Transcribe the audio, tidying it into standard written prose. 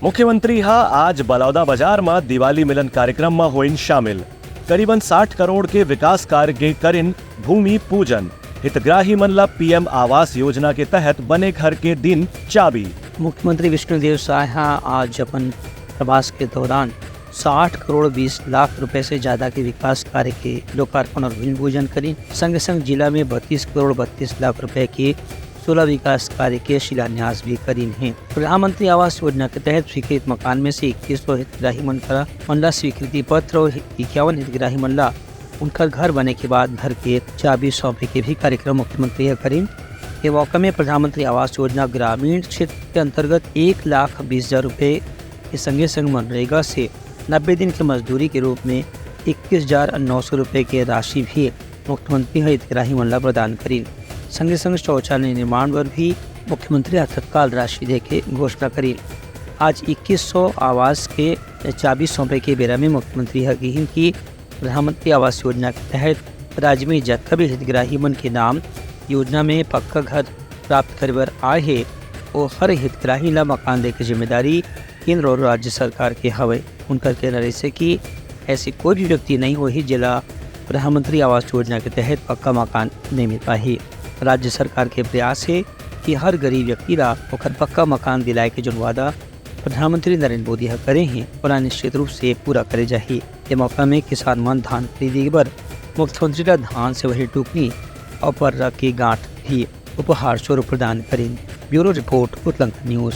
मुख्यमंत्री आज बलौदा बाजार में दिवाली मिलन कार्यक्रम में होइन शामिल। करीबन 60 करोड़ के विकास कार्य के करिन भूमि पूजन। हितग्राही मनला पीएम आवास योजना के तहत बने घर के दिन चाबी। मुख्यमंत्री विष्णुदेव साय आज अपन प्रवास के दौरान 60 करोड़ 20 लाख रुपए से ज्यादा के विकास कार्य के लोकार्पण और भूमि पूजन करी। संग संग जिला में 32 करोड़ 32 लाख रुपए के 16 विकास कार्य के शिलान्यास भी करी हैं। प्रधानमंत्री आवास योजना के तहत स्वीकृत मकान में से 2100 हितग्राही मनला स्वीकृति पत्र और 51 हितग्राही मनला उनका घर बने के बाद घर के चाबी सौंपे के भी कार्यक्रम मुख्यमंत्री करीन। ये मौका में प्रधानमंत्री आवास योजना ग्रामीण क्षेत्र के अंतर्गत 1,20,000 रुपए के संगे संग मनरेगा से 90 दिन की मजदूरी के रूप में 21,900 रुपए की राशि भी मुख्यमंत्री हितग्राही मनला प्रदान करी। संगे संग शौचालय निर्माण पर भी मुख्यमंत्री तत्काल राशि दे के घोषणा करी। आज 2100 आवास के चाबी सौंपे के बेरा में मुख्यमंत्री कही कि प्रधानमंत्री आवास योजना के तहत राज्य में जत्था भी हितग्राही मन के नाम योजना में पक्का घर प्राप्त कर आए है और हर हितग्राही ला मकान दे की जिम्मेदारी केंद्र और राज्य सरकार के हवे। उनका कहना रही कि ऐसी कोई भी व्यक्ति नहीं हुई जिला प्रधानमंत्री आवास योजना के तहत पक्का मकान नहीं मिल पाही। राज्य सरकार के प्रयास है कि हर गरीब व्यक्ति ला ओकर पक्का मकान दिलाए के जो वादा प्रधानमंत्री नरेंद्र मोदी करे हैं और निश्चित रूप से पूरा करे जाही। ये मौका में किसान मन धान खरीदी पर मुख्यमंत्री का धान से वही टुकनी और पर्रा की गांठ भी उपहार स्वरूप प्रदान करें। ब्यूरो रिपोर्ट उत्तलंका न्यूज।